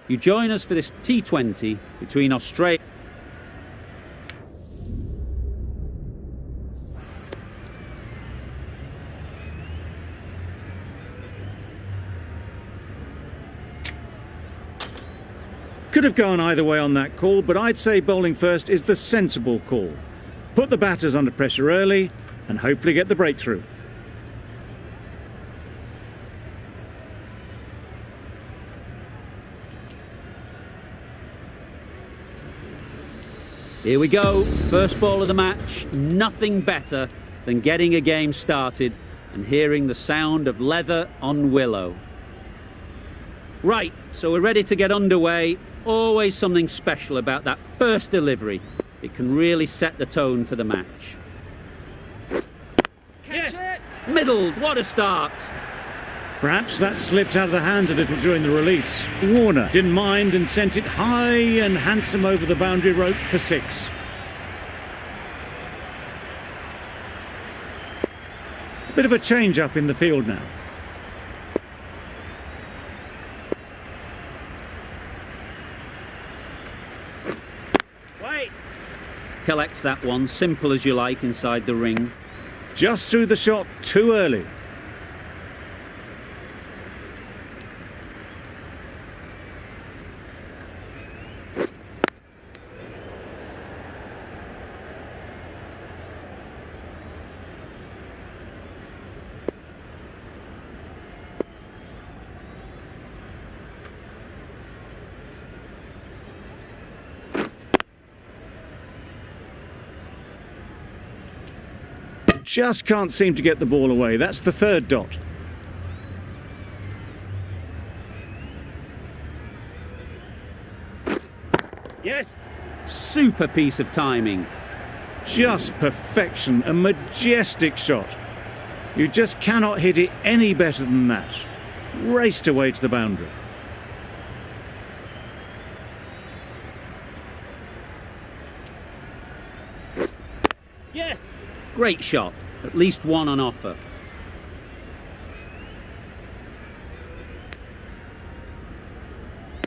You join us for this T20 between Australia. Could have gone either way on that call, but I'd say bowling first is the sensible call. Put the batters under pressure early and hopefully get the breakthrough. Here we go, first ball of the match. Nothing better than getting a game started and hearing the sound of leather on willow. Right, so we're ready to get underway. Always something special about that first delivery. It can really set the tone for the match. Yes. Middled, what a start. Perhaps that slipped out of the hand a little during the release. Warner didn't mind and sent it high and handsome over the boundary rope for 6. A bit of a change up in the field now. Collects that one, simple as you like, inside the ring. Just threw the shot too early. Just can't seem to get the ball away. That's the 3rd dot. Yes. Super piece of timing. Just perfection, a majestic shot. You just cannot hit it any better than that. Raced away to the boundary. Yes. Great shot, at least one on offer.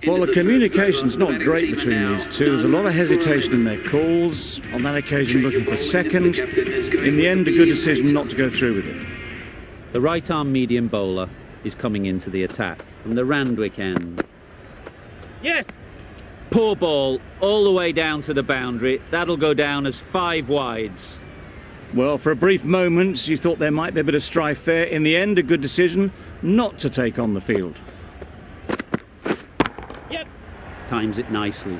Well, the communication's not great between these two. There's a lot of hesitation in their calls. On that occasion, looking for second. In the end, a good decision not to go through with it. The right-arm medium bowler is coming into the attack from the Randwick end. Yes. Poor ball, all the way down to the boundary. That'll go down as 5 wides. Well, for a brief moment, you thought there might be a bit of strife there. In the end, a good decision not to take on the field. Yep. Times it nicely.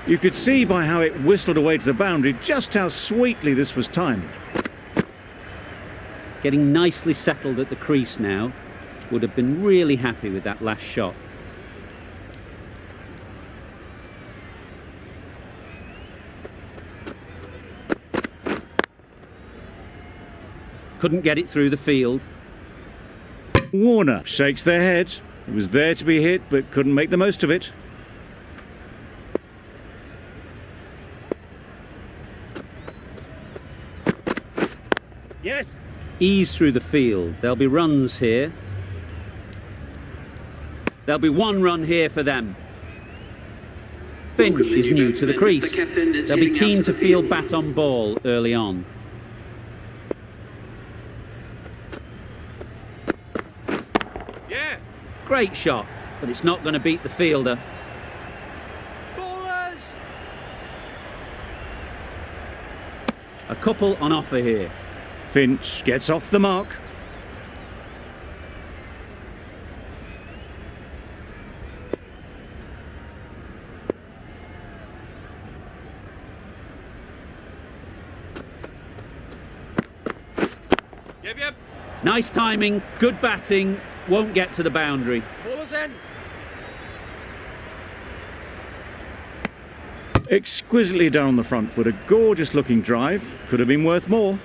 You could see by how it whistled away to the boundary just how sweetly this was timed. Getting nicely settled at the crease now. Would have been really happy with that last shot. Couldn't get it through the field. Warner shakes their head. It was there to be hit, but couldn't make the most of it. Yes. Ease through the field. There'll be runs here. There'll be 1 run here for them. Finch is new to the crease. They'll be keen to field bat on ball early on. Yeah. Great shot, but it's not going to beat the fielder. Ballers. A couple on offer here. Finch gets off the mark. Yep. Nice timing, good batting, won't get to the boundary. Ballers in. Exquisitely done on the front foot. A gorgeous looking drive. Could have been worth more.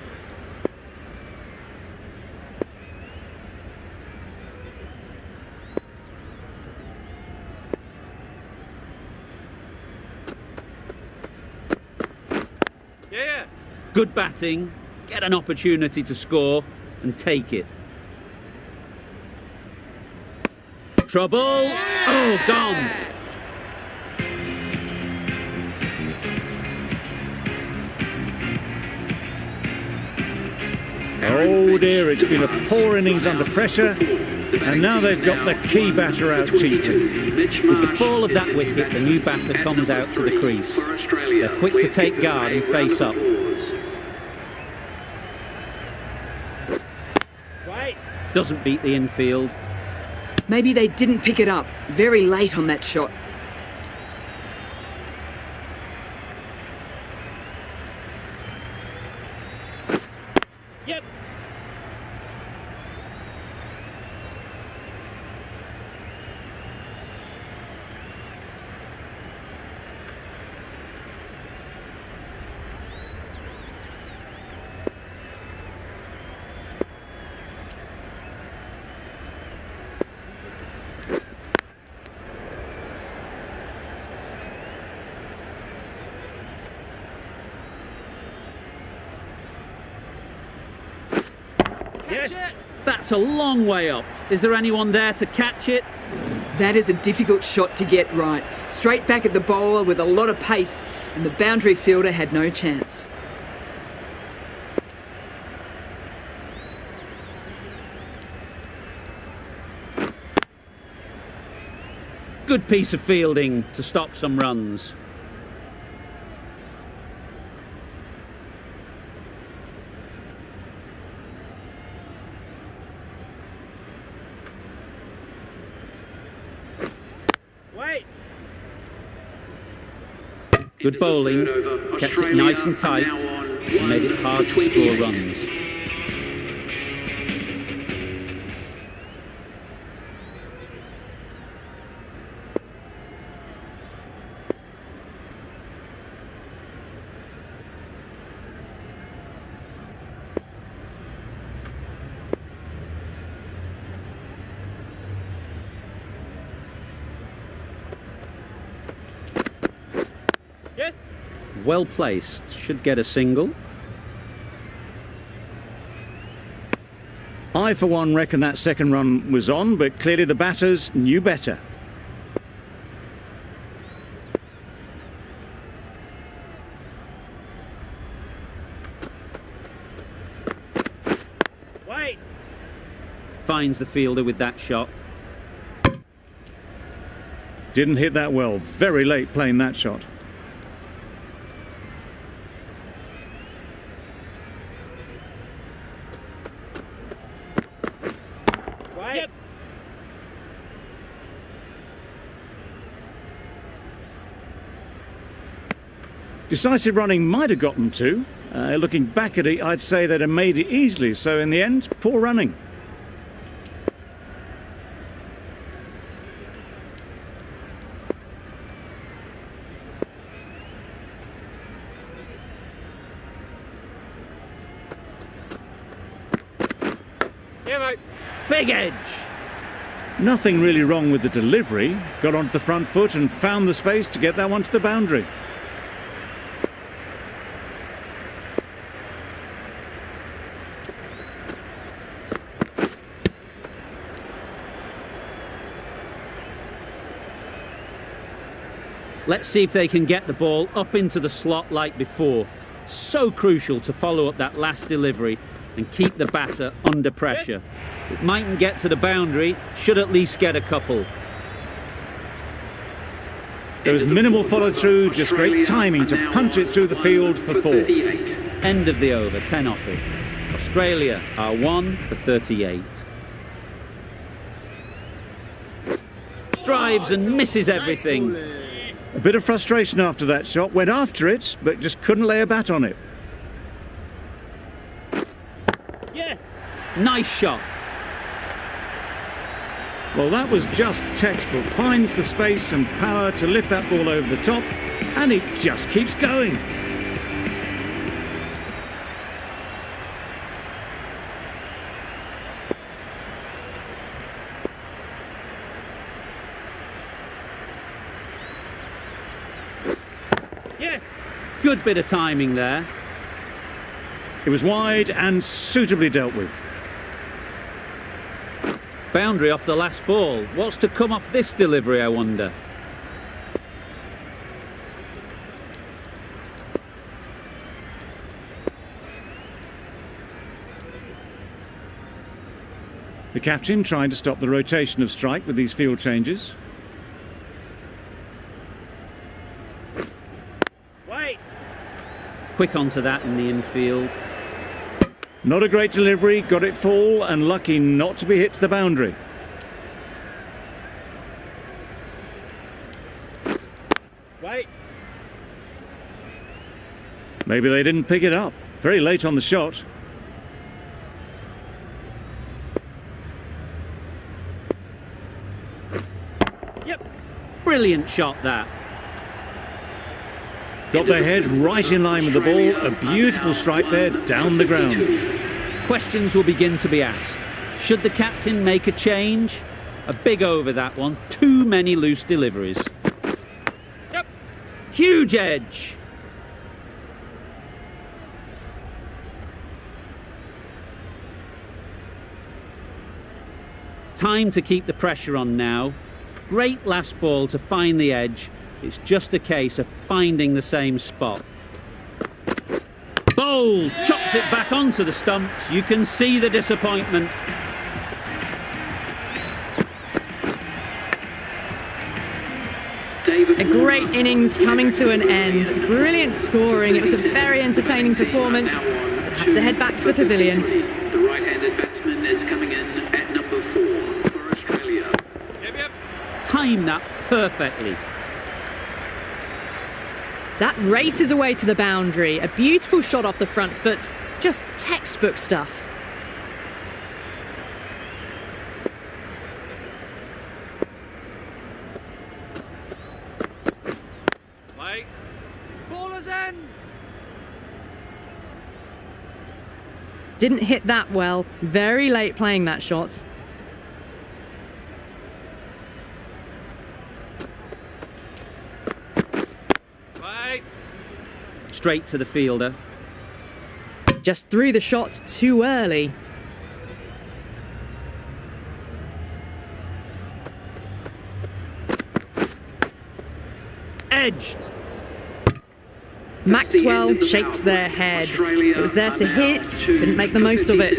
Yeah. Good batting, get an opportunity to score and take it. trouble. Oh, gone. Oh dear, it's been a poor innings under pressure, and now they've got the key batter out cheaply. With the fall of that wicket, the new batter comes out to the crease. They're quick to take guard and face up. Right. Doesn't beat the infield. Maybe they didn't pick it up. Very late on that shot. Yep. Yes. That's a long way up. Is there anyone there to catch it? That is a difficult shot to get right. Straight back at the bowler with a lot of pace, and the boundary fielder had no chance. Good piece of fielding to stop some runs. Wait. Good bowling, kept it nice and tight, and made it hard to score runs. Yes. Well placed, should get a single. I, for one, reckon that second run was on, but clearly the batters knew better. Wait. Finds the fielder with that shot. Didn't hit that well. Very late playing that shot. Right. Yep. Decisive running might have gotten two. Looking back at it, I'd say they'd have made it easily. So in the end, poor running. Yeah, mate. Big edge! Nothing really wrong with the delivery. Got onto the front foot and found the space to get that one to the boundary. Let's see if they can get the ball up into the slot like before. So crucial to follow up that last delivery and keep the batter under pressure. It mightn't get to the boundary, should at least get a couple. There was minimal follow-through, just great timing to punch it through the field for four. End of the over, 10 off it. Australia are 1 for 38. Drives and misses everything. A bit of frustration after that shot. Went after it, but just couldn't lay a bat on it. Yes. Nice shot. Well, that was just textbook. Finds the space and power to lift that ball over the top, and it just keeps going. Yes. Good bit of timing there. It was wide and suitably dealt with. Boundary off the last ball. What's to come off this delivery, I wonder? The captain trying to stop the rotation of strike with these field changes. Wait. Quick onto that in the infield. Not a great delivery, got it full and lucky not to be hit to the boundary. Wait. Maybe they didn't pick it up. Very late on the shot. Yep. Brilliant shot, that. Got their head right in line with the ball. A beautiful strike there, down the ground. Questions will begin to be asked. Should the captain make a change? A big over, that one. Too many loose deliveries. Yep. Huge edge. Time to keep the pressure on now. Great last ball to find the edge. It's just a case of finding the same spot. Bowl chops it back onto the stumps. You can see the disappointment. A great innings coming to an end. Brilliant scoring. It was a very entertaining performance. We'll have to head back to the pavilion. The right-handed batsman is coming in at number 4 for Australia. Yep. Time that perfectly. That races away to the boundary. A beautiful shot off the front foot. Just textbook stuff. Wait. Baller's end. Didn't hit that well. Very late playing that shot. Wait. Straight to the fielder. Just threw the shot too early. Edged. Maxwell shakes their head. It was there to hit, couldn't make the most of it.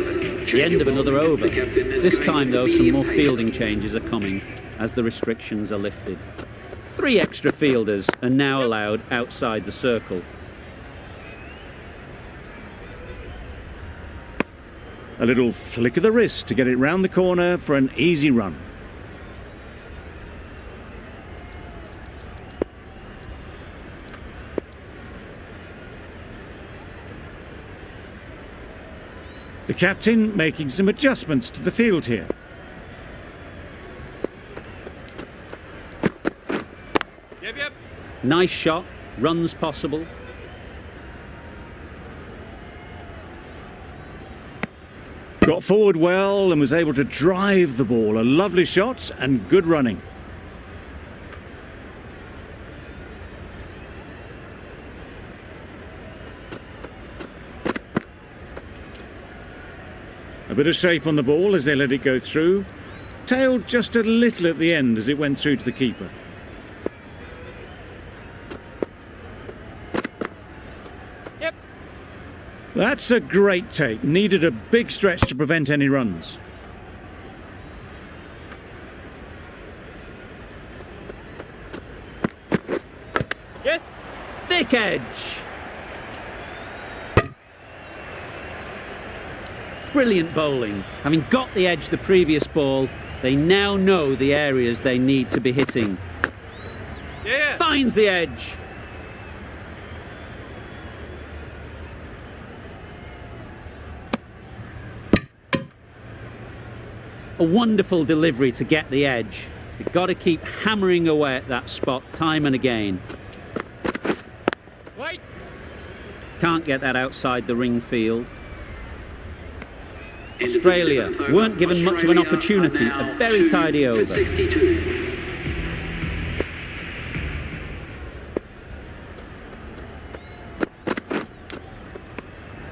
The end of another over. This time, though, some more fielding changes are coming as the restrictions are lifted. 3 extra fielders are now allowed outside the circle. A little flick of the wrist to get it round the corner for an easy run. The captain making some adjustments to the field here. Yep. Nice shot. Runs possible. Got forward well and was able to drive the ball. A lovely shot and good running. A bit of shape on the ball as they let it go through. Tailed just a little at the end as it went through to the keeper. Yep. That's a great take. Needed a big stretch to prevent any runs. Yes. Thick edge. Brilliant bowling. Having got the edge the previous ball, they now know the areas they need to be hitting. Yeah. Finds the edge. A wonderful delivery to get the edge. You've got to keep hammering away at that spot time and again. Wait. Can't get that outside the ring field. Australia weren't given much of an opportunity. A very tidy over. 62.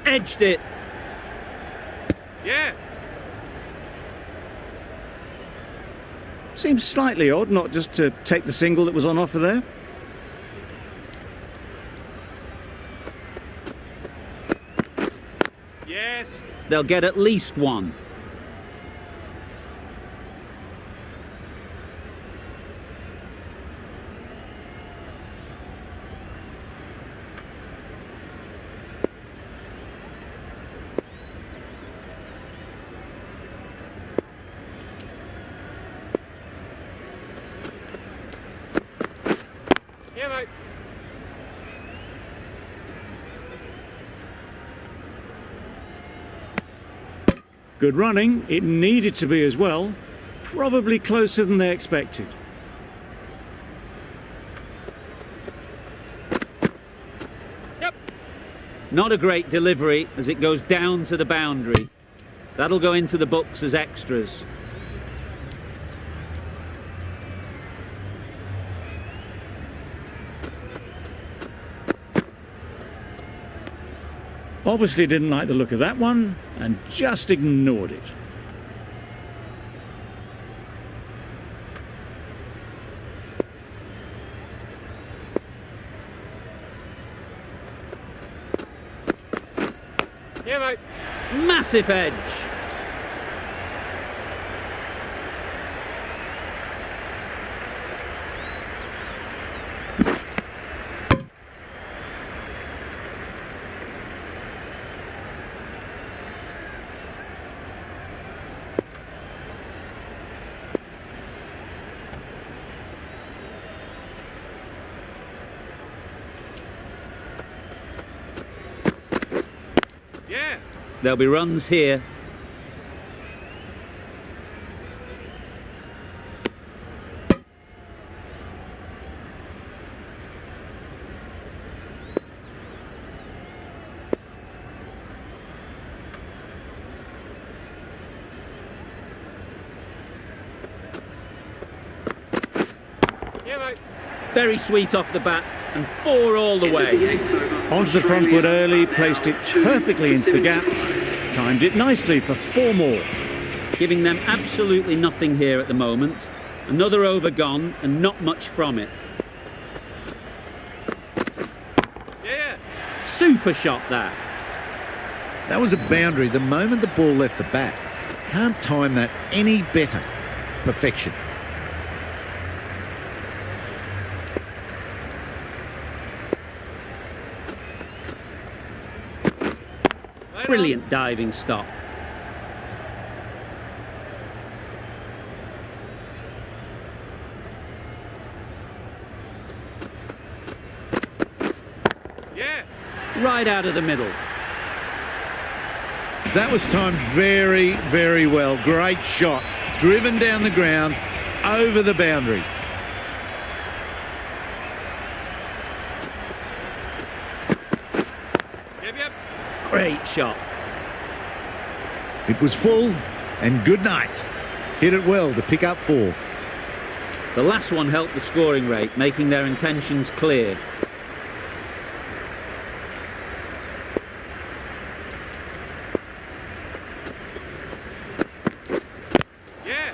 Edged it. Yeah. Seems slightly odd not just to take the single that was on offer there. Yes. They'll get at least one. Yeah, mate. Good running. It needed to be as well. Probably closer than they expected. Yep. Not a great delivery as it goes down to the boundary. That'll go into the books as extras. Obviously didn't like the look of that one and just ignored it. Yeah, mate. Massive edge. Yeah. There'll be runs here. Yeah, mate. Very sweet off the bat and 4 all the way. Onto the front foot early, placed it perfectly into the gap, timed it nicely for 4 more. Giving them absolutely nothing here at the moment. Another over gone and not much from it. Yeah. Super shot that. That was a boundary the moment the ball left the bat. Can't time that any better. Perfection. Right Brilliant diving stop. on. Yeah. Right out of the middle. That was timed very, very well. Great shot. Driven down the ground, over the boundary. Yep, yep. Great shot. It was full, and good night. Hit it well to pick up 4. The last one helped the scoring rate, making their intentions clear. Yeah.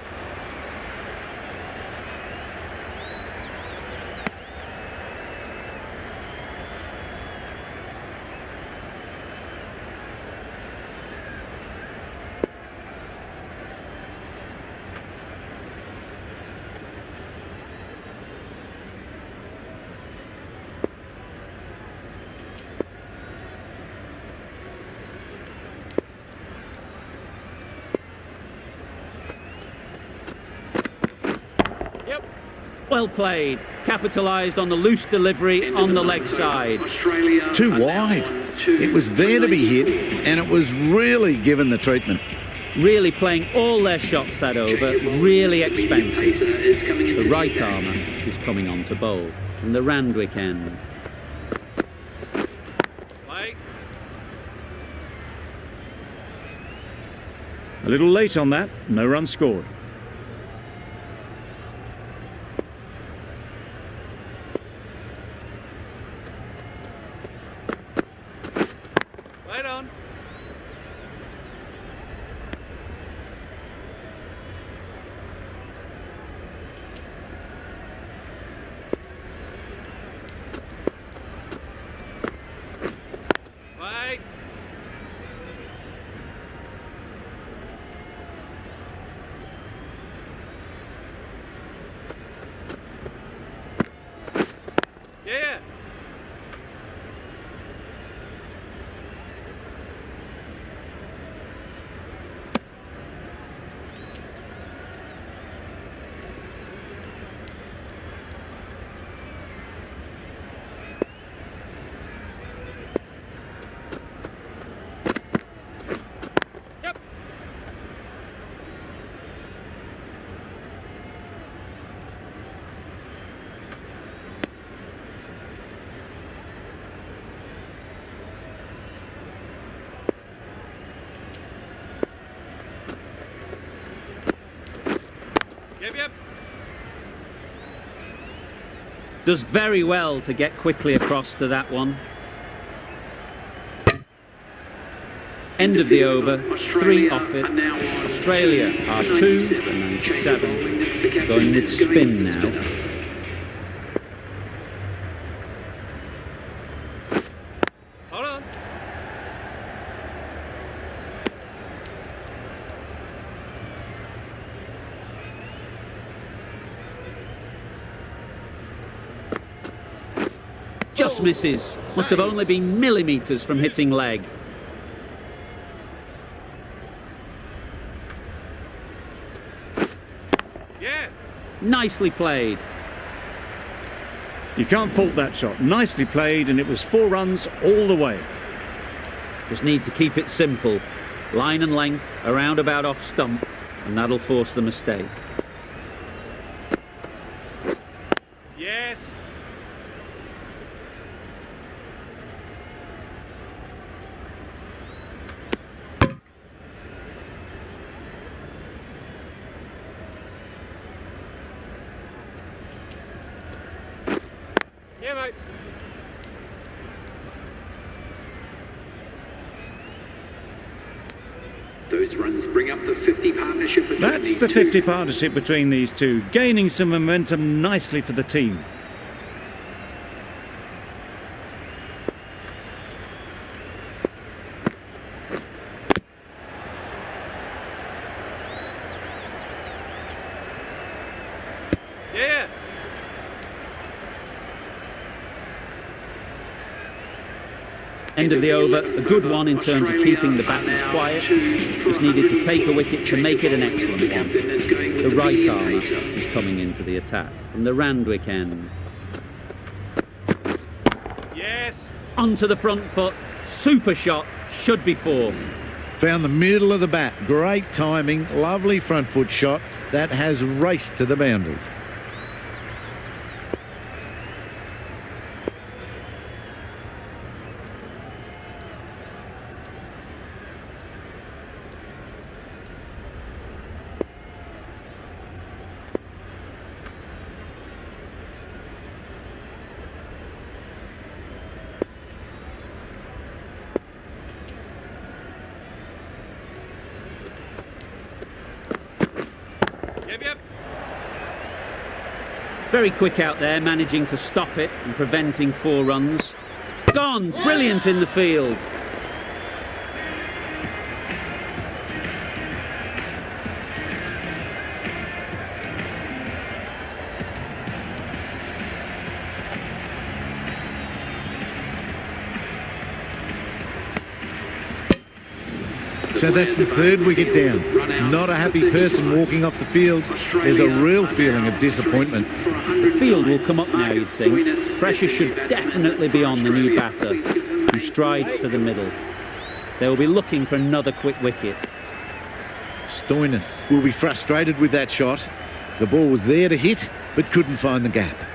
Yep. Well played. Capitalised on the loose delivery on the leg side. Australia Too are now wide. on to It was there to be hit, the and it was really given the treatment. Really playing all their shots that over. Really expensive. pacer is coming into The right attack. armour is coming on to bowl. And the Randwick end. Play. A little late on that, no run scored. Right on. Yeah. Yep. Yep. Does very well to get quickly across to that one. End of the over, 3 off it. Australia are 2 for 97. Going with spin now. Hold on. Just misses. Must have only been millimetres from hitting leg. Yeah. Nicely played. You can't fault that shot. Nicely played, and it was 4 runs all the way. Just need to keep it simple. Line and length, around about off stump, and that'll force the mistake. Yes. Yeah, mate. Those runs bring up the 50 partnership between That's these the two. 50 partnership between these two, gaining some momentum nicely for the team. Yeah. End of the over, a good one in terms of keeping the batters quiet. Just needed to take a wicket to make it an excellent one. The right armour is coming into the attack from the Randwick end. Yes. Onto the front foot, super shot, should be 4. Found the middle of the bat. Great timing. Lovely front foot shot. That has raced to the boundary. Yep. Very quick out there, managing to stop it and preventing 4 runs. Gone, brilliant in the field. So that's the 3rd wicket down. Not a happy person walking off the field. There's a real feeling of disappointment. The field will come up now, you'd think. Pressure should definitely be on the new batter, who strides to the middle. They will be looking for another quick wicket. Stoinis will be frustrated with that shot. The ball was there to hit, but couldn't find the gap.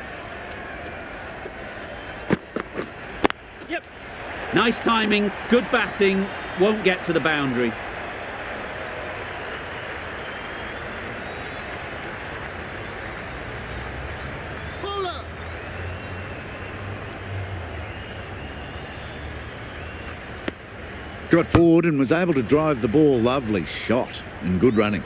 Nice timing, good batting, won't get to the boundary. Got forward and was able to drive the ball. Lovely shot and good running.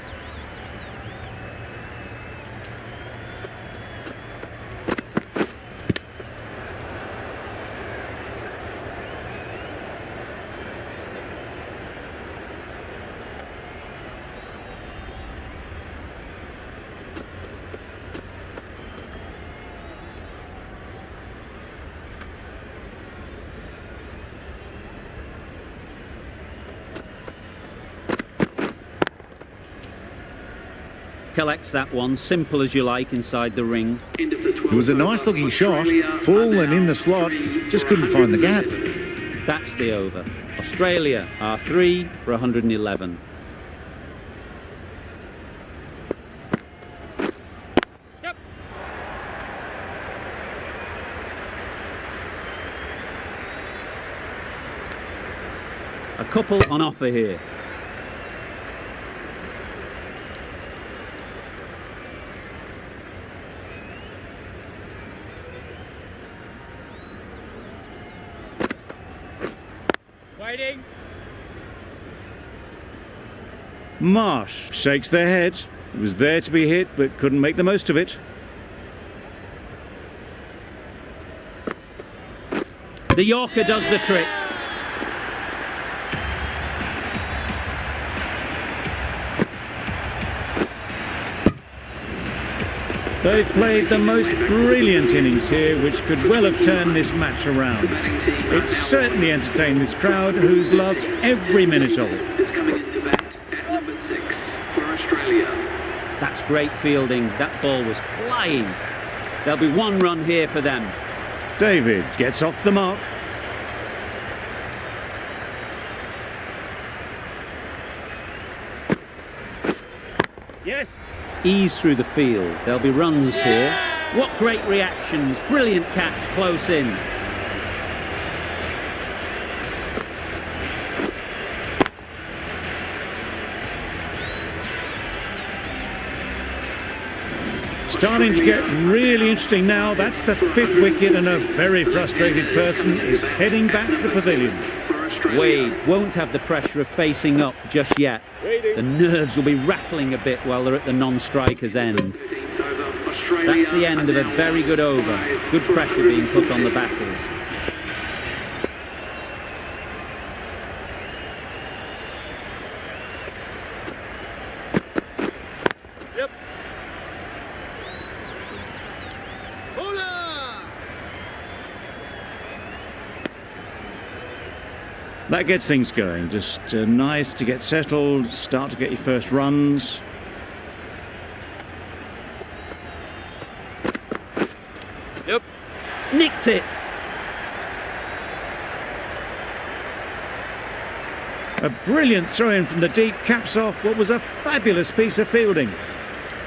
collects that one, simple as you like, inside the ring. End of the 12th It was a nice looking shot, full and in the slot, just couldn't find the gap. That's the over. Australia are 3 for 111. Yep. A couple on offer here. Waiting. Marsh shakes their head. It was there to be hit, but couldn't make the most of it. The Yorker does the trick. They've played the most brilliant innings here, which could well have turned this match around. It's certainly entertained this crowd, who's loved every minute of it. is coming into bat at number 6 for Australia. That's great fielding. That ball was flying. There'll be one run here for them. David gets off the mark. Yes. Ease through the field. There'll be runs here. What great reactions. Brilliant catch close in. Starting to get really interesting now. That's the 5th wicket, and a very frustrated person is heading back to the pavilion. For Australia. Wade won't have the pressure of facing up just yet. The nerves will be rattling a bit while they're at the non-striker's end. 13th over, Australia That's the end of a are now very good over. 5 Good for pressure being put on the Australia. batters. Yep. Bowler. That gets things going. Just nice to get settled, start to get your first runs. Yep. Nicked it. A brilliant throw-in from the deep caps off what was a fabulous piece of fielding.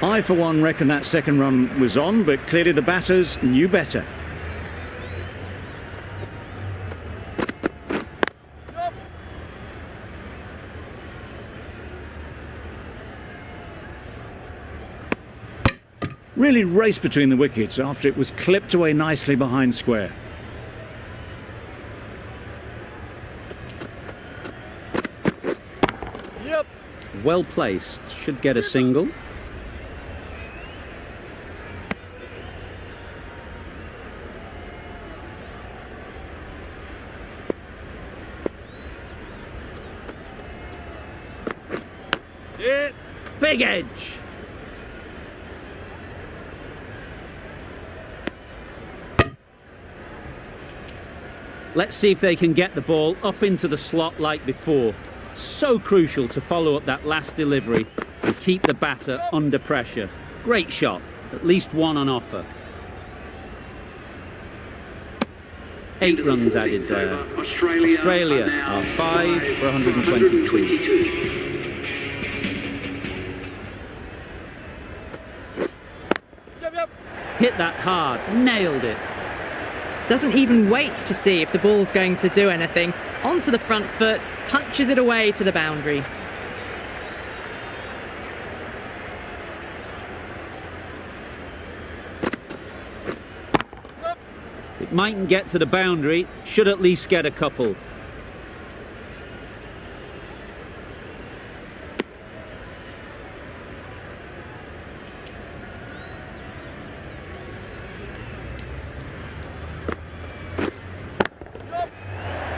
I, for one, reckon that second run was on, but clearly the batters knew better. Really raced between the wickets after it was clipped away nicely behind square. Yep. Well placed. Should get a single. Yeah. Big edge. Let's see if they can get the ball up into the slot like before. So crucial to follow up that last delivery and keep the batter under pressure. Great shot. At least one on offer. 8 runs added there. Australia are 5 for 122. Yep. Hit that hard. Nailed it. Doesn't even wait to see if the ball's going to do anything. Onto the front foot, punches it away to the boundary. It mightn't get to the boundary. Should at least get a couple.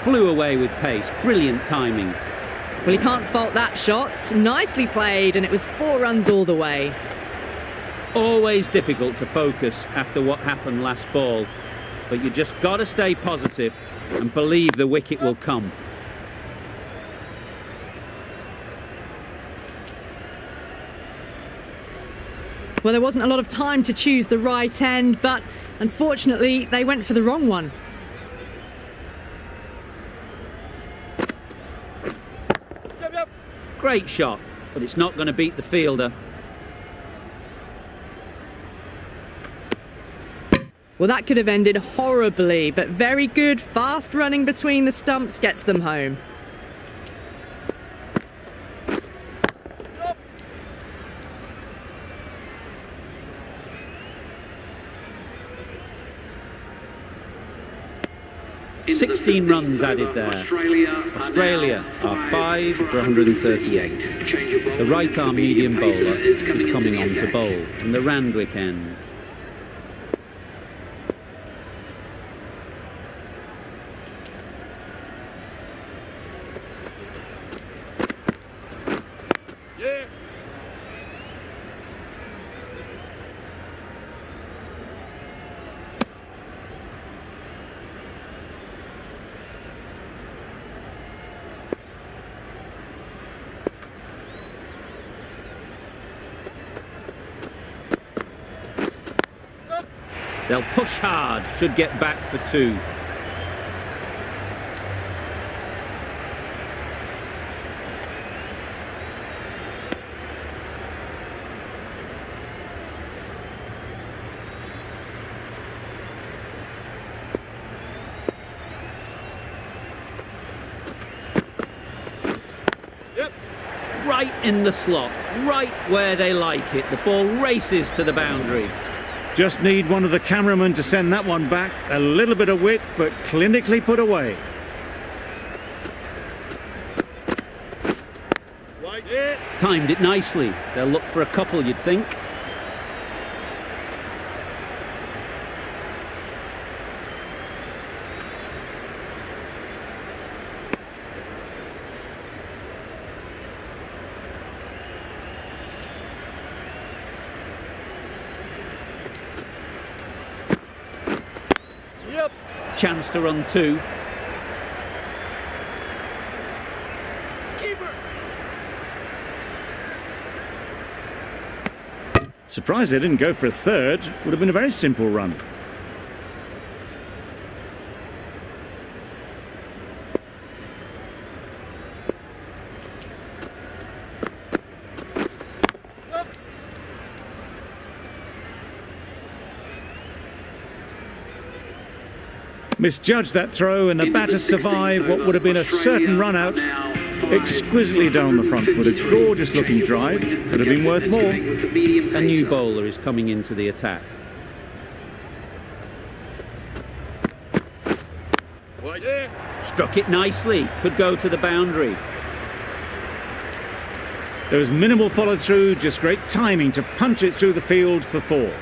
Flew away with pace. Brilliant timing. Well, you can't fault that shot. Nicely played, and it was 4 runs all the way. Always difficult to focus after what happened last ball, but you just got to stay positive and believe the wicket will come. Well, there wasn't a lot of time to choose the right end, but unfortunately, they went for the wrong one. Yep, yep. Great shot, but it's not going to beat the fielder. Well, that could have ended horribly, but very good, fast running between the stumps gets them home. Yep. 16 runs added there. Australia are 5 for 138. The right-arm medium bowler is coming on to bowl in the Randwick end. Yeah. They'll push hard, should get back for 2. Yep. Right in the slot, right where they like it. The ball races to the boundary. Just need one of the cameramen to send that one back. A little bit of width, but clinically put away. Right. Yeah. Timed it nicely. They'll look for a couple, you'd think. Yep. Chance to run 2. Keeper. Surprised they didn't go for a third. Would have been a very simple run. Yep. Misjudged that throw, and the batter survived what would have been a certain run out. Exquisitely down the front foot, a gorgeous looking drive. Could have been worth more. A new bowler is coming into the attack. Right. Yeah. Struck it nicely. Could go to the boundary. There was minimal follow through, just great timing to punch it through the field for 4.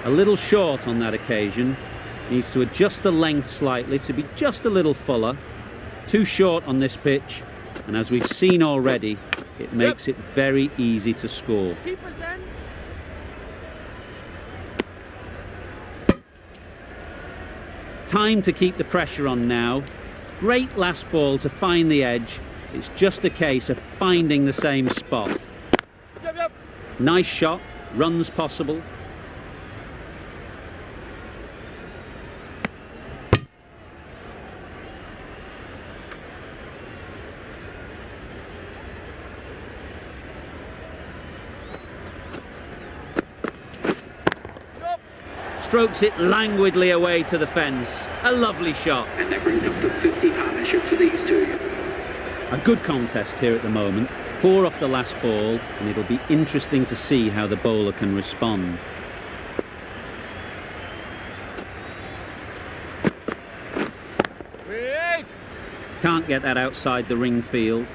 A little short on that occasion. Needs to adjust the length slightly to be just a little fuller. Too short on this pitch. And as we've seen already, it makes it very easy to score. Keeper's end. Time to keep the pressure on now. Great last ball to find the edge. It's just a case of finding the same spot. Yep, yep. Nice shot. Runs possible. Yep. Strokes it languidly away to the fence. A lovely shot. And that brings up the 50 partnership for these two. A good contest here at the moment. 4 off the last ball, and it'll be interesting to see how the bowler can respond. Wait. Can't get that outside the ring field.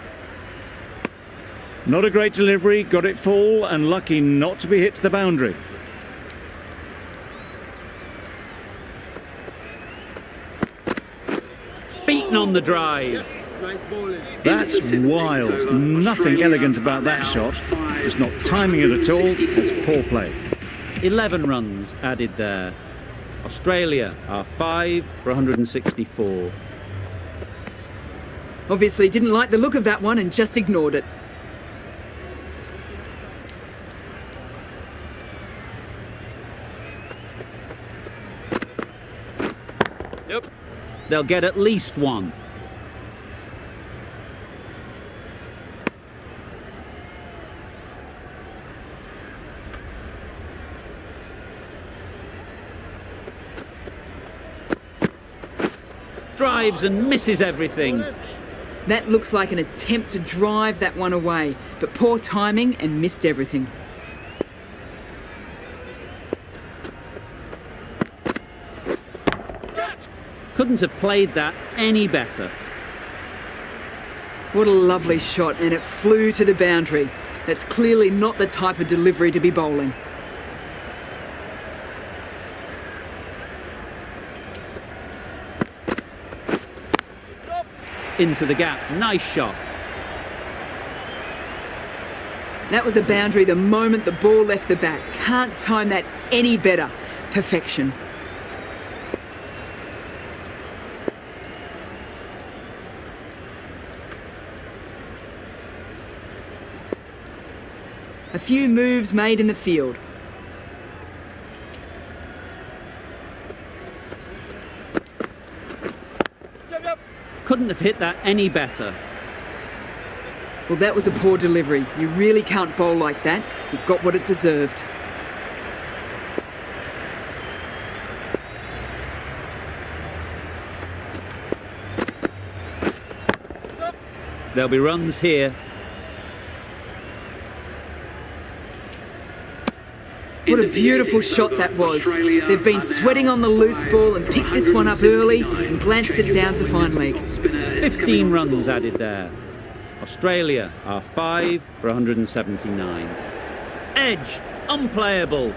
Not a great delivery, got it full, and lucky not to be hit to the boundary. Beaten on the drive. Yes. Nice bowling. That's wild. Nothing elegant about that shot. Just not timing it at all. It's poor play. 11 runs added there. Australia are 5 for 164. Obviously didn't like the look of that one and just ignored it. they'll get at least one. Drives and misses everything. That looks like an attempt to drive that one away, but poor timing and missed everything. Couldn't have played that any better. What a lovely shot, and it flew to the boundary. That's clearly not the type of delivery to be bowling. Into the gap, nice shot. That was a boundary the moment the ball left the bat. Can't time that any better. Perfection. A few moves made in the field. Couldn't have hit that any better. Well, that was a poor delivery. You really can't bowl like that. It got what it deserved. There'll be runs here. What a beautiful shot that was. They've been sweating on the loose ball and picked this one up early and glanced it down to fine leg. 15 runs added there. Australia are 5 for 179. Edged, unplayable.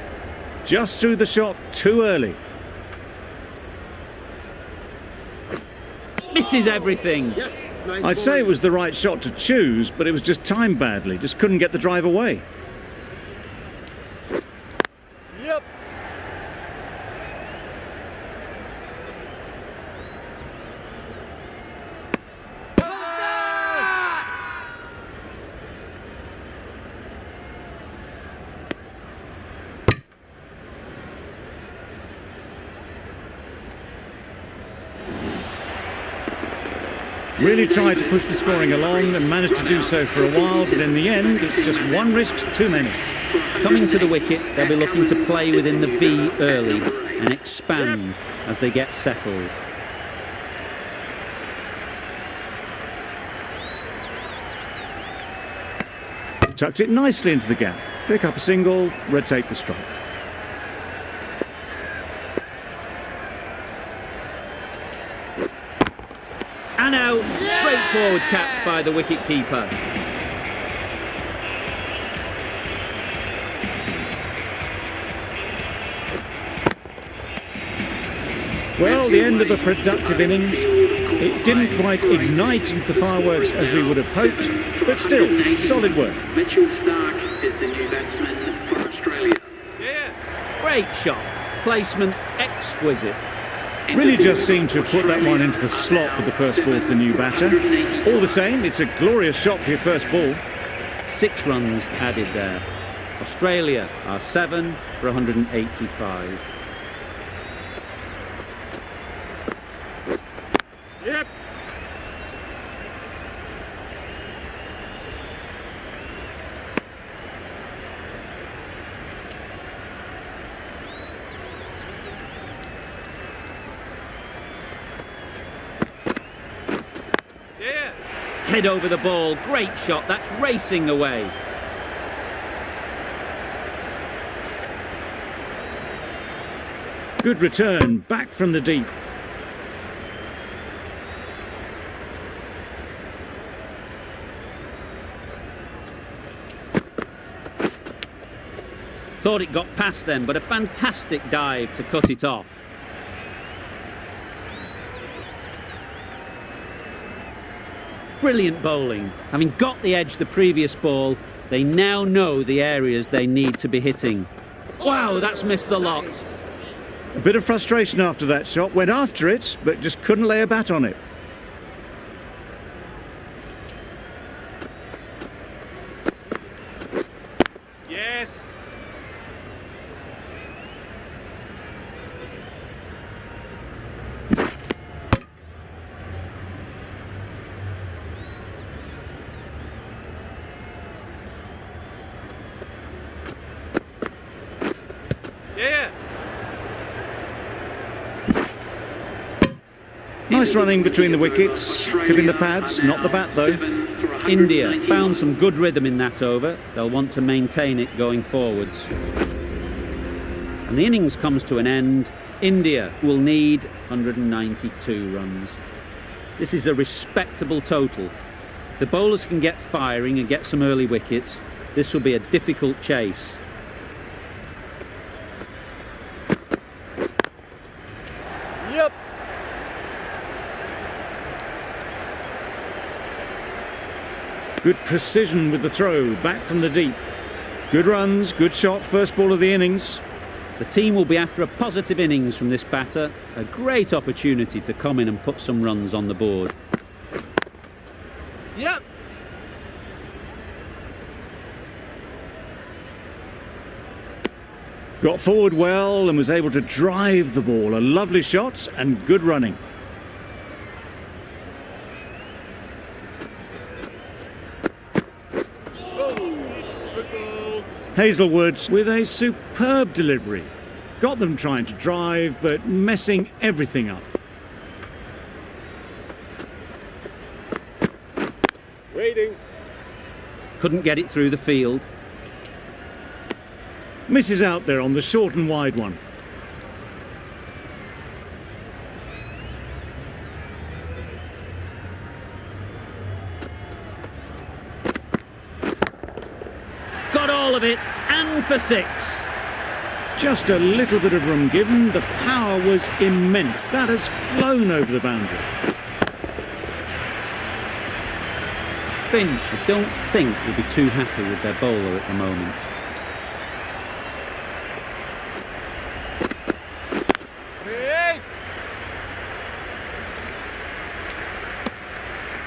Just threw the shot too early. Misses everything. Yes, nice I'd say bowling. it was the right shot to choose, but it was just timed badly. Just couldn't get the drive away. Yep. Really tried to push the scoring along and managed to do so for a while, but in the end, it's just one risk too many. Coming to the wicket, they'll be looking to play within the V early and expand as they get settled. Tucked it nicely into the gap. Pick up a single, rotate the strike. And out, straightforward catch by the wicket-keeper. Well, the end of a productive innings. It didn't quite ignite into the fireworks as we would have hoped, but still, solid work. Mitchell Stark is the new batsman for Australia. Great shot. Placement exquisite. Really just seemed to have put that one into the slot with the first ball to the new batter. All the same, it's a glorious shot for your first ball. 6 runs added there. Australia are 7 for 185. Yep. Head over the ball. Great shot. That's racing away. Good return, back from the deep. Thought it got past them, but a fantastic dive to cut it off. Brilliant bowling. Having got the edge the previous ball, they now know the areas they need to be hitting. Wow, that's missed the lot. A bit of frustration after that shot. Went after it, but just couldn't lay a bat on it. Yes. Nice running between the wickets, tipping the pads, not the bat though. India found some good rhythm in that over. They'll want to maintain it going forwards. And the innings comes to an end. India will need 192 runs. This is a respectable total. If the bowlers can get firing and get some early wickets, this will be a difficult chase. Yep. Good precision with the throw, back from the deep. Good runs, good shot, first ball of the innings. The team will be after a positive innings from this batter. A great opportunity to come in and put some runs on the board. Yep. Got forward well and was able to drive the ball. A lovely shot and good running. Good ball. Hazelwood with a superb delivery. Got them trying to drive, but messing everything up. Waiting. Couldn't get it through the field. Misses out there on the short and wide one. Got all of it, and for 6. Just a little bit of room given. The power was immense. That has flown over the boundary. Finch, I don't think, will be too happy with their bowler at the moment. Hey.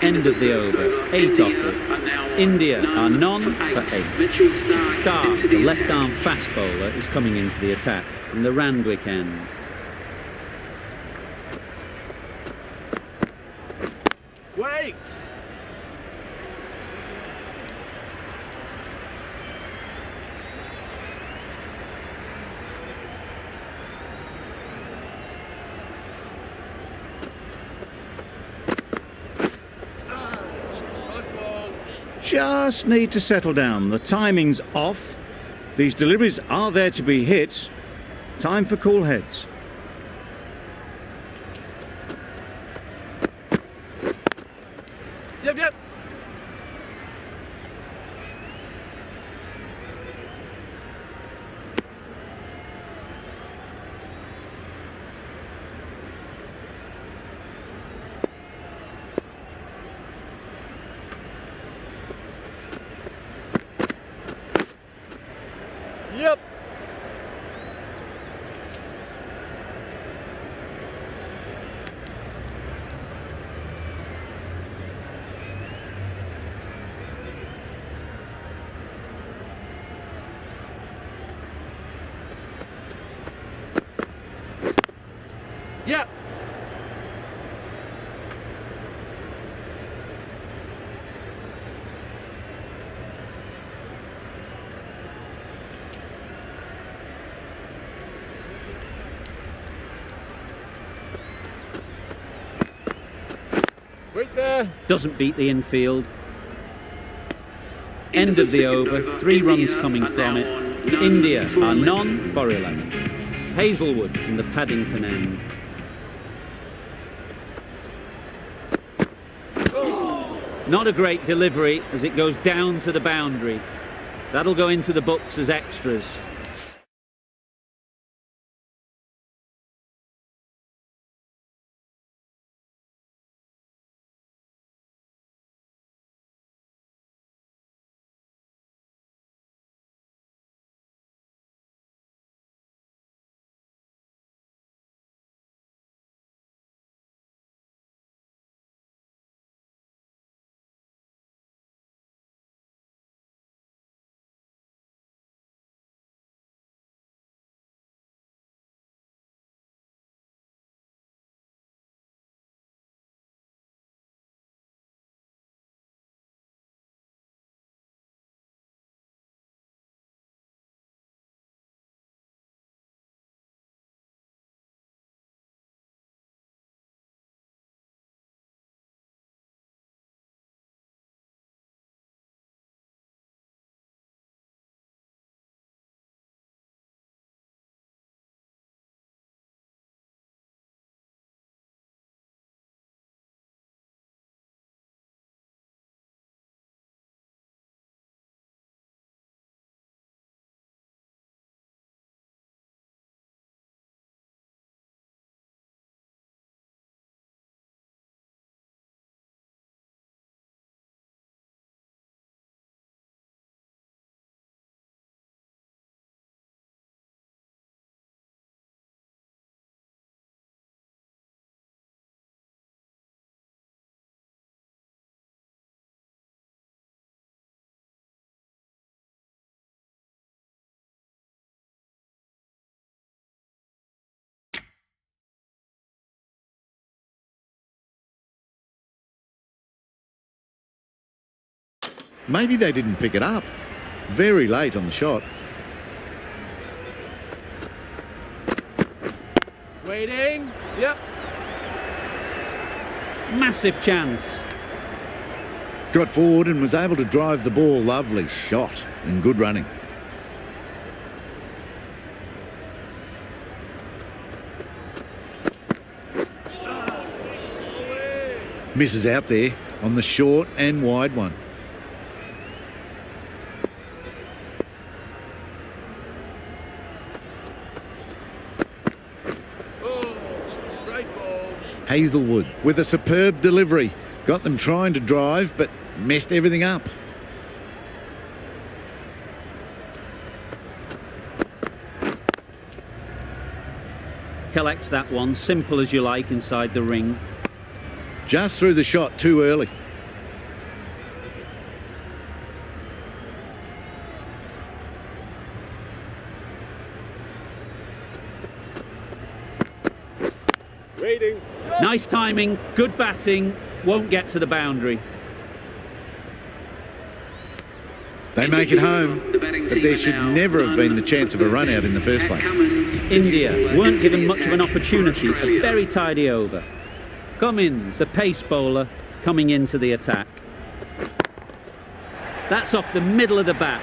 End of the over, 8 off it. India are none for 8. Starr, the left-arm fast bowler, is coming into the attack from the Randwick end. Wait. Nice ball. Just need to settle down. The timing's off. These deliveries are there to be hit. Time for cool heads. Yep, yep. Yep. Yep. Wait there. Doesn't beat the infield. End of the over, 3 runs coming from it. India are none for 11. Hazelwood in the Paddington end. Not a great delivery as it goes down to the boundary. That'll go into the books as extras. Maybe they didn't pick it up. Very late on the shot. Waiting. Yep. Massive chance. Got forward and was able to drive the ball. Lovely shot and good running. Misses out there on the short and wide one. Great ball. Hazelwood with a superb delivery. Got them trying to drive, but messed everything up. Collects that one, simple as you like, inside the ring. Just threw the shot too early. Waiting. Nice timing, good batting, won't get to the boundary. They make it home, but there should never have been the chance of a run out in the first place. India weren't given much of an opportunity, a very tidy over. Cummins, the pace bowler, coming into the attack. That's off the middle of the bat.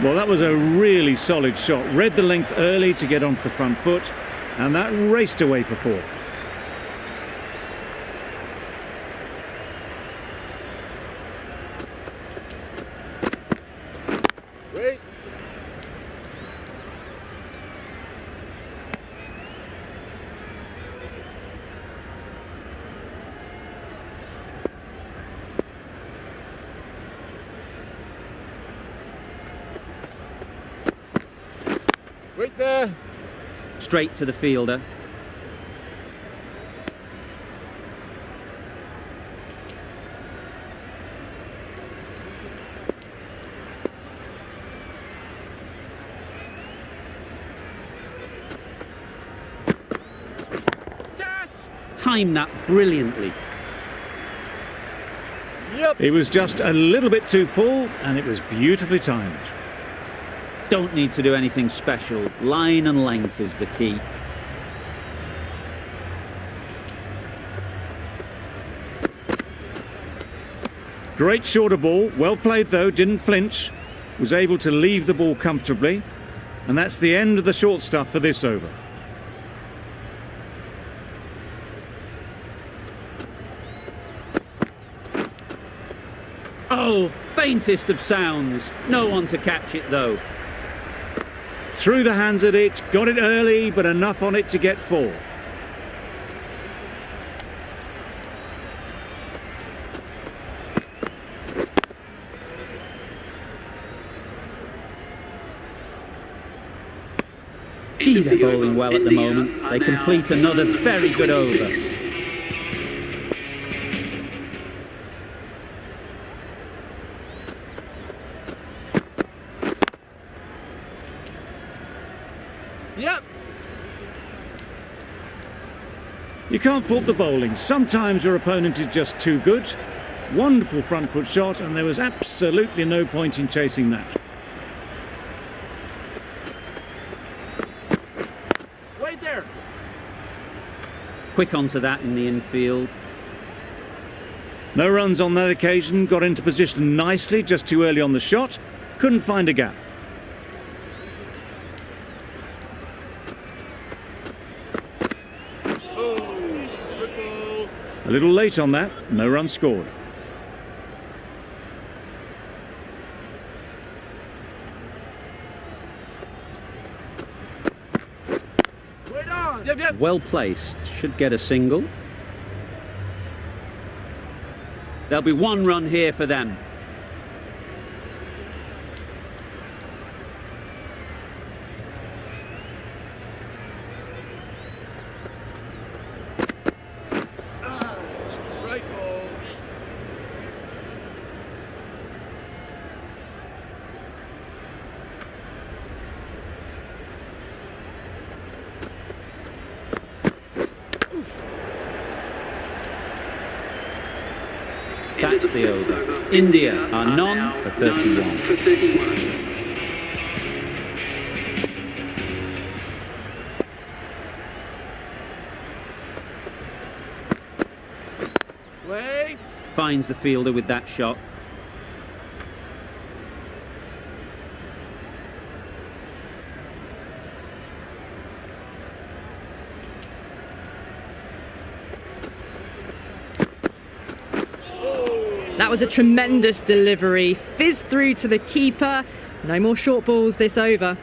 Well, that was a really solid shot. Read the length early to get onto the front foot, and that raced away for 4. Wait. Wait there. Straight to the fielder. Timed that brilliantly. Yep. It was just a little bit too full, and it was beautifully timed. Don't need to do anything special. Line and length is the key. Great shorter ball, well played though, didn't flinch, was able to leave the ball comfortably, and that's the end of the short stuff for this over. Oh, faintest of sounds. No one to catch it though. Threw the hands at it, got it early, but enough on it to get 4. Gee, they're bowling well at the moment. They complete another very good over. Yep. You can't fault the bowling. Sometimes your opponent is just too good. Wonderful front foot shot, and there was absolutely no point in chasing that. Wait there. Quick onto that in the infield. No runs on that occasion, got into position nicely, just too early on the shot. Couldn't find a gap. Good ball. A little late on that, no runs scored. Wait on. Yep, yep. Well placed. Should get a single. There'll be 1 run here for them. Right ball. That's the over. India are none for 31. For 31. Wait. Finds the fielder with that shot. That was a tremendous delivery. Fizzed through to the keeper. No more short balls this over.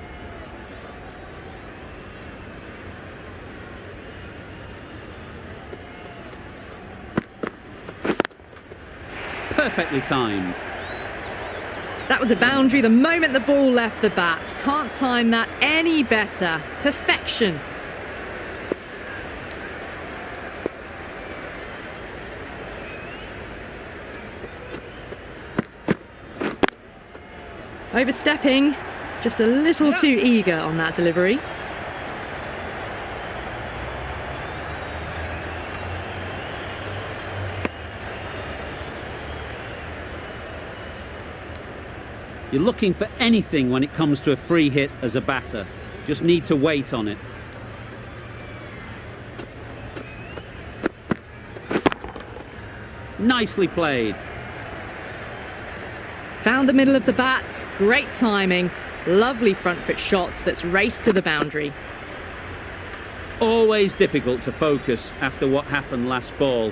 Perfectly timed. That was a boundary the moment the ball left the bat. Can't time that any better. Perfection. Overstepping, just a little too eager on that delivery. You're looking for anything when it comes to a free hit as a batter. Just need to wait on it. Nicely played. Found the middle of the bat, great timing, lovely front foot shots that's raced to the boundary. Always difficult to focus after what happened last ball,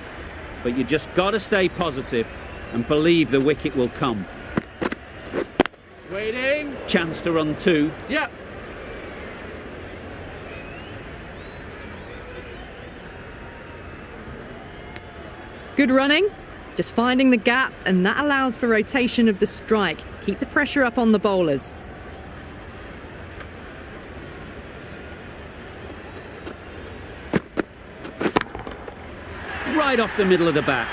but you just got to stay positive and believe the wicket will come. Waiting. Chance to run two. Yep. Good running, just finding the gap, and that allows for rotation of the strike. Keep the pressure up on the bowlers. Right off the middle of the bat.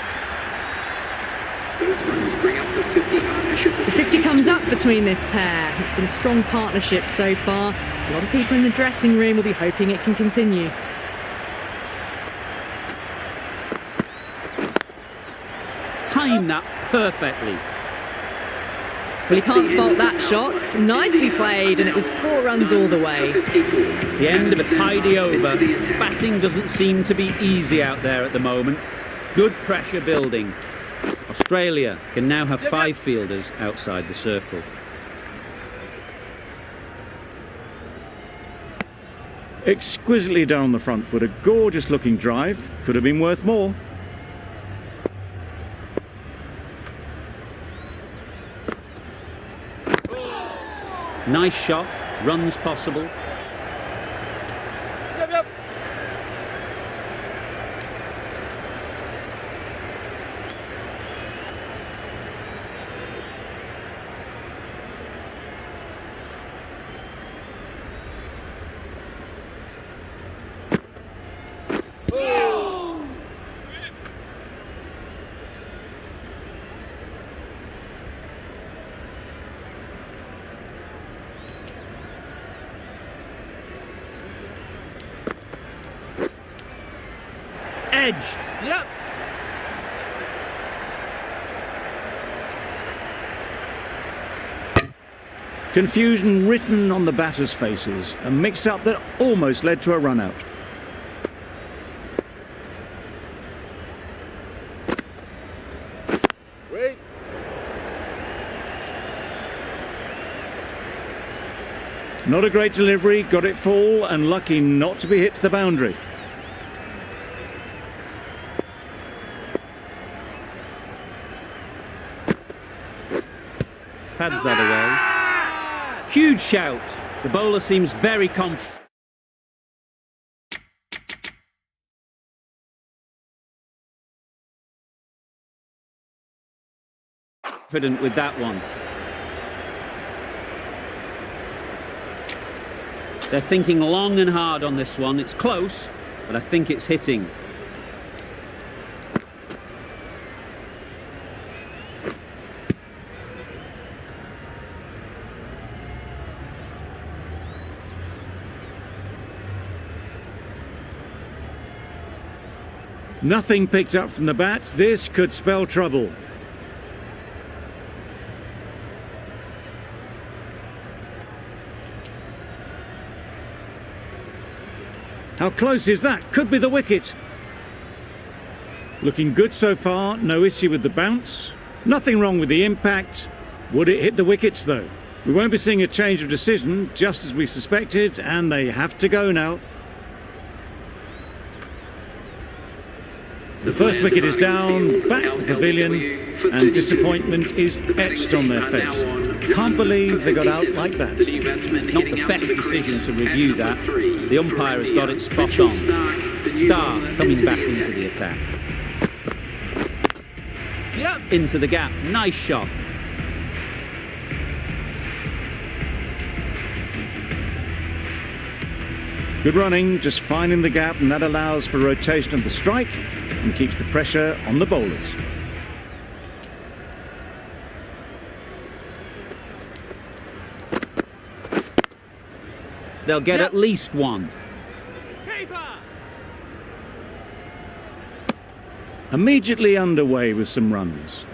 Those runs bring up the 50 partnership. The 50 comes up between this pair. It's been a strong partnership so far. A lot of people in the dressing room will be hoping it can continue. Timed that perfectly. Well, you can't fault that shot. Nicely played, and it was 4 runs all the way. The end of a tidy over. Batting doesn't seem to be easy out there at the moment. Good pressure building. Australia can now have 5 fielders outside the circle. Exquisitely down the front foot, a gorgeous looking drive. Could have been worth more. Nice shot, runs possible. Yep, yep. Edged. Yep. Confusion written on the batters' faces. A mix-up that almost led to a run-out. Wait. Not a great delivery, got it full and lucky not to be hit to the boundary. Pads that away. Huge shout. The bowler seems very confident with that one. They're thinking long and hard on this one. It's close, but I think it's hitting. Nothing picked up from the bat. This could spell trouble. How close is that? Could be the wicket. Looking good so far, no issue with the bounce. Nothing wrong with the impact. Would it hit the wickets though? We won't be seeing a change of decision, just as we suspected, and they have to go now. The first wicket is down, back to the pavilion, and disappointment is etched on their face. Can't believe they got out like that. Not the best decision to review that. The umpire has got it spot on. Stark coming back into the attack. Yep. Into the gap. Nice shot. Good running, just finding the gap, and that allows for rotation of the strike and keeps the pressure on the bowlers. They'll get at least one. Immediately underway with some runs.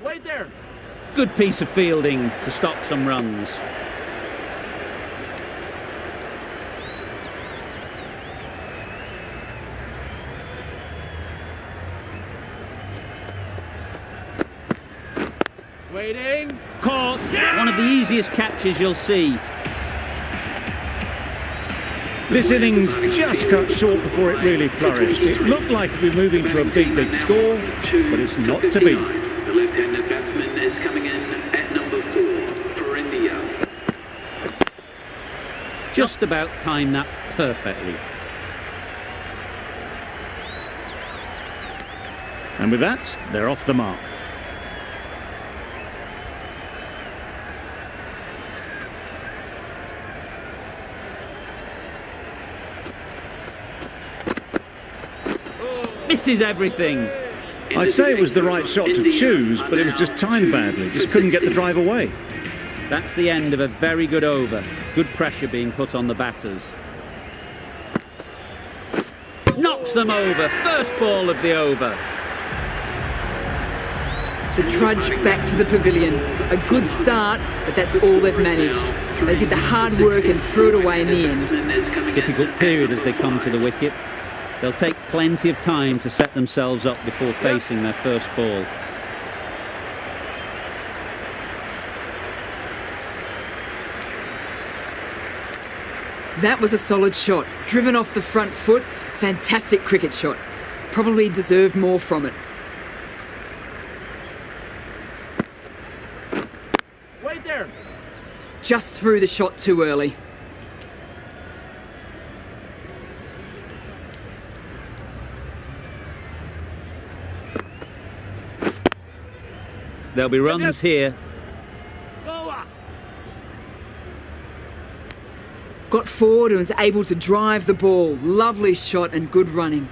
Wait there. Good piece of fielding to stop some runs. Waiting. Caught. One of the easiest catches you'll see. This innings just cut short before it really flourished. It looked like we'd be moving to a big score, but it's not to be. The left-handed batsman is coming in at number 4 for India. Just about timed that perfectly. And with that, they're off the mark. Misses everything. I'd say it was the right shot to choose, but it was just timed badly. Just couldn't get the drive away. That's the end of a very good over. Good pressure being put on the batters. Knocks them over. First ball of the over. The trudge back to the pavilion. A good start, but that's all they've managed. They did the hard work and threw it away in the end. Difficult period as they come to the wicket. They'll take plenty of time to set themselves up before facing their first ball. That was a solid shot. Driven off the front foot. Fantastic cricket shot. Probably deserved more from it. Wait there. Just threw the shot too early. There'll be runs here. Got forward and was able to drive the ball. Lovely shot and good running.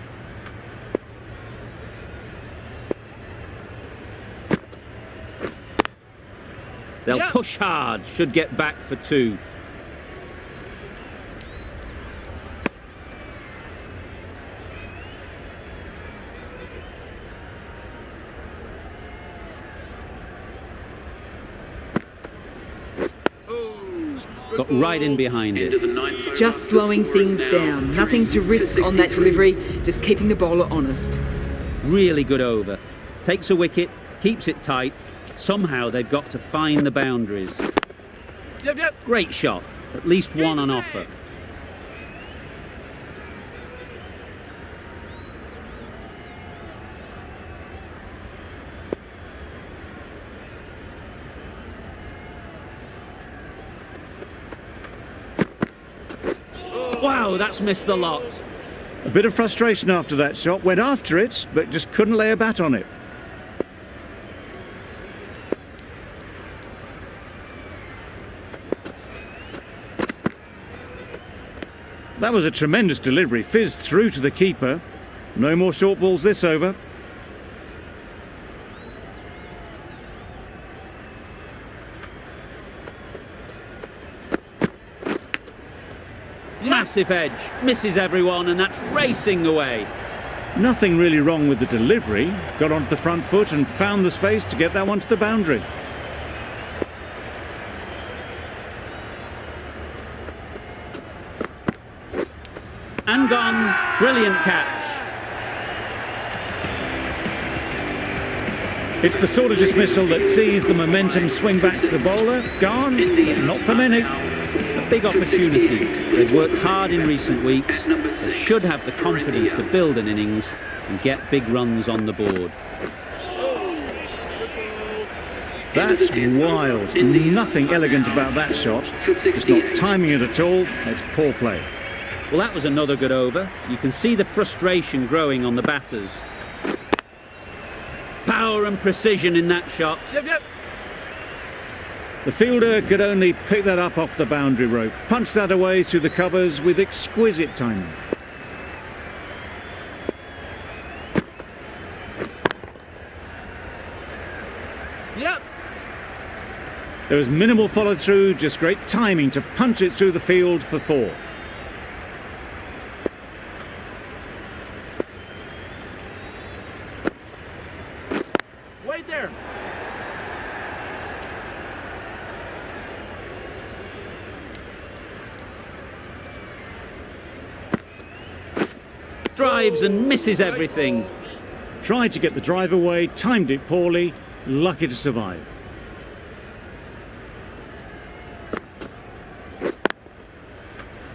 They'll push hard. Should get back for 2. Got right in behind it. Just slowing things down. Nothing to risk on that delivery. Just keeping the bowler honest. Really good over. Takes a wicket, keeps it tight. Somehow they've got to find the boundaries. Yep. Great shot. At least one on offer. Wow, that's missed the lot. A bit of frustration after that shot. Went after it, but just couldn't lay a bat on it. That was a tremendous delivery. Fizzed through to the keeper. No more short balls this over. Massive edge, misses everyone, and that's racing away. Nothing really wrong with the delivery. Got onto the front foot and found the space to get that one to the boundary. And gone. Brilliant catch. It's the sort of dismissal that sees the momentum swing back to the bowler. Gone, but not for many. A big opportunity. They've worked hard in recent weeks. They should have the confidence to build an innings and get big runs on the board. That's wild. Nothing elegant about that shot. Just not timing it at all. It's poor play. Well, that was another good over. You can see the frustration growing on the batters. Power and precision in that shot. Yep. The fielder could only pick that up off the boundary rope. Punched that away through the covers with exquisite timing. Yep. There was minimal follow-through, just great timing to punch it through the field for 4. Wait there. Drives and misses everything. Tried to get the drive away, timed it poorly, lucky to survive.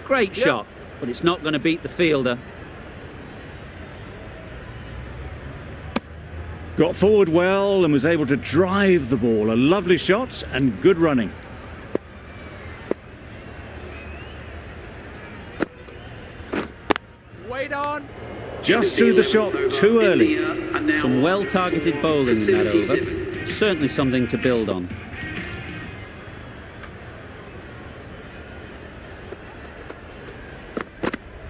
Great shot, but it's not going to beat the fielder. Got forward well and was able to drive the ball. A lovely shot and good running. Wait on. Just threw the shot too early. Some well-targeted bowling in that over. Certainly something to build on.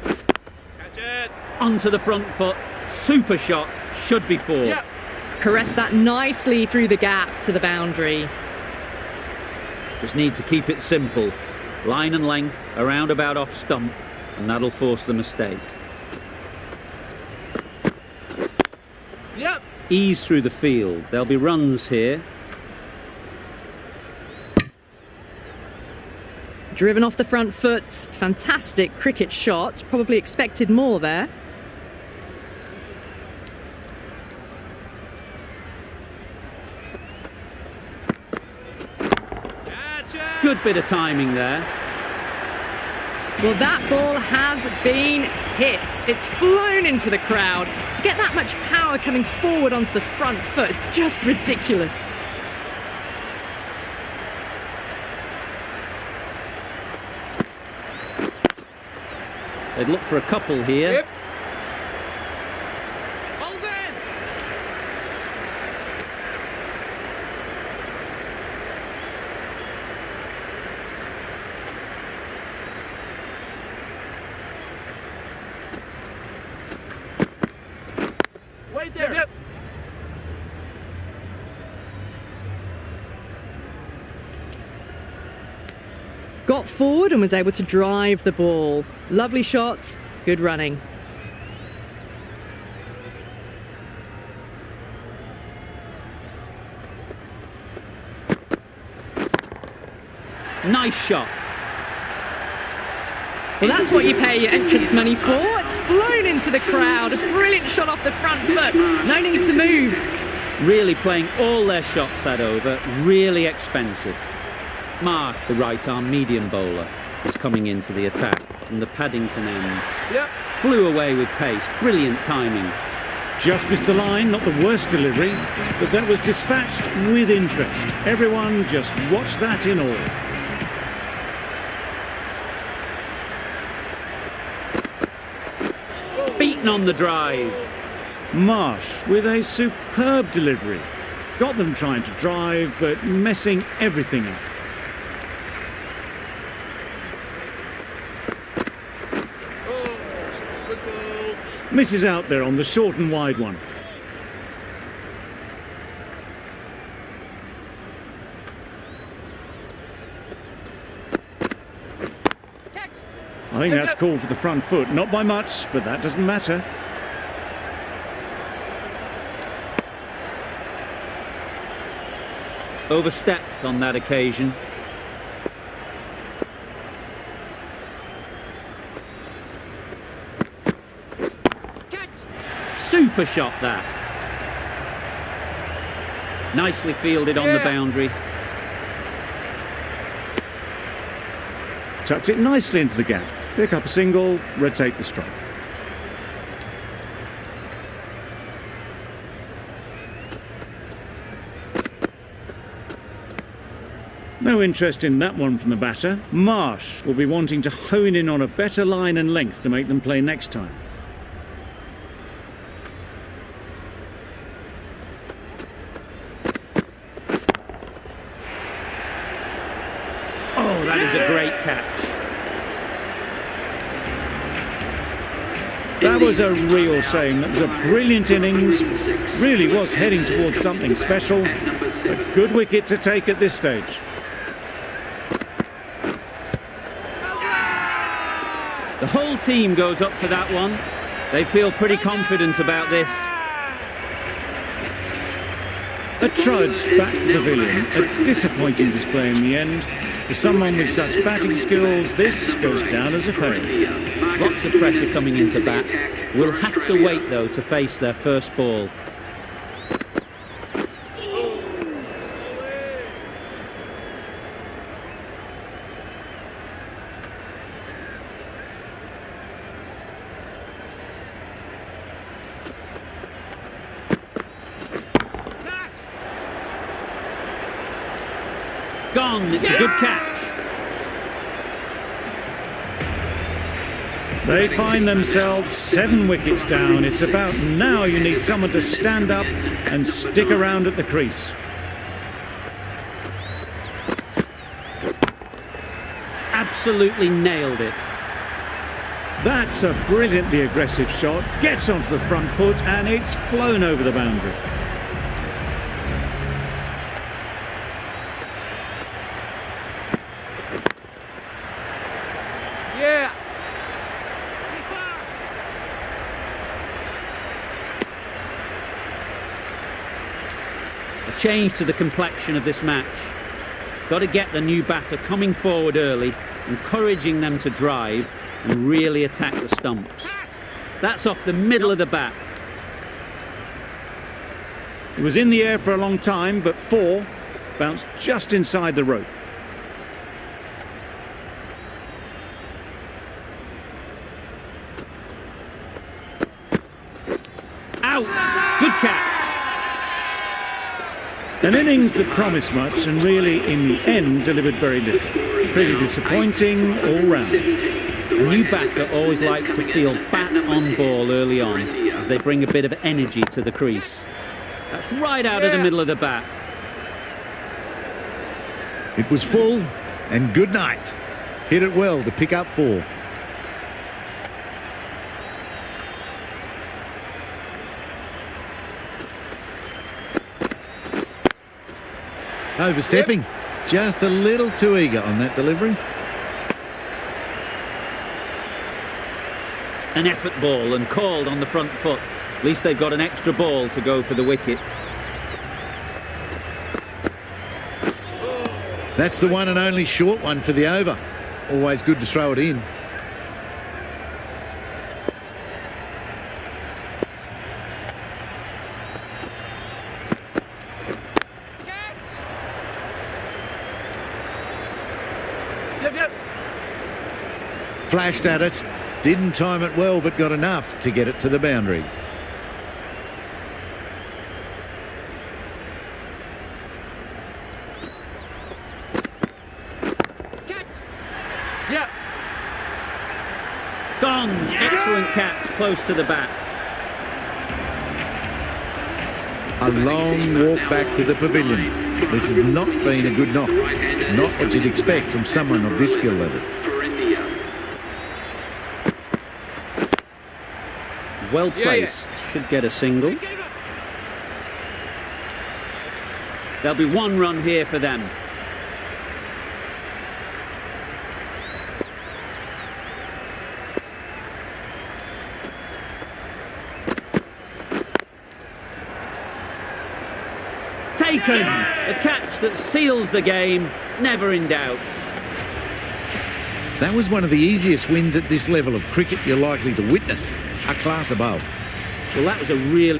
Catch it. Onto the front foot. Super shot. Should be 4. Yep. Caressed that nicely through the gap to the boundary. Just need to keep it simple. Line and length, around about off stump, and that'll force the mistake. Yep. Ease through the field. There'll be runs here. Driven off the front foot. Fantastic cricket shot. Probably expected more there. Catch it. Good bit of timing there. Well, that ball has been hit. It's flown into the crowd. To get that much power coming forward onto the front foot is just ridiculous. They'd look for a couple here. Yep. Ball's in. Wait there. Yep. Got forward and was able to drive the ball. Lovely shot, good running. Nice shot. Well, that's what you pay your entrance money for. It's flown into the crowd. A brilliant shot off the front foot. No need to move. Really playing all their shots that over. Really expensive. Marsh, the right-arm medium bowler, is coming into the attack. And the Paddington end Yep. flew away with pace. Brilliant timing. Just missed the line, not the worst delivery, but that was dispatched with interest. Everyone just watched that in awe. Beaten on the drive. Marsh with a superb delivery. Got them trying to drive, but messing everything up. Misses out there on the short and wide one. I think that's called for the front foot. Not by much, but that doesn't matter. overstepped on that occasion. Super shot that. Nicely fielded on the boundary. Tucks it nicely into the gap. Pick up a single, rotate the strike. No interest in that one from the batter. Marsh will be wanting to hone in on a better line and length to make them play next time. Oh, that is a great catch. That was a real shame. That was a brilliant innings. Really was heading towards something special. A good wicket to take at this stage. The whole team goes up for that one. They feel pretty confident about this. A trudge back to the pavilion. A disappointing display in the end. For someone with such batting skills, this goes down as a fail. Lots of pressure coming into bat. Will have to wait, though, to face their first ball. Gone. It's a good catch. They find themselves 7 wickets down. It's about now you need someone to stand up and stick around at the crease. Absolutely nailed it. That's a brilliantly aggressive shot. Gets onto the front foot and it's flown over the boundary. Yeah. A change to the complexion of this match. Got to get the new batter coming forward early, encouraging them to drive and really attack the stumps. That's off the middle of the bat. It was in the air for a long time, but 4 bounced just inside the rope. Out! Good catch. An innings that promised much and really, in the end, delivered very little. Pretty disappointing all round. A new batter always likes to feel bat on ball early on as they bring a bit of energy to the crease. That's right out of the middle of the bat. It was full and good night. Hit it well to pick up 4. Overstepping. Just a little too eager on that delivery. An effort ball and called on the front foot. At least they've got an extra ball to go for the wicket. That's the one and only short one for the over. Always good to throw it in. Yep. Flashed at it. Didn't time it well, but got enough to get it to the boundary. Yep. Gone! Excellent catch, close to the bat. A long walk back to the pavilion. This has not been a good knock. Not what you'd expect from someone of this skill level. For India. Well placed. Should get a single. There'll be 1 run here for them. taken. A catch that seals the game, never in doubt. That was one of the easiest wins at this level of cricket you're likely to witness. A class above. Well, that was a real...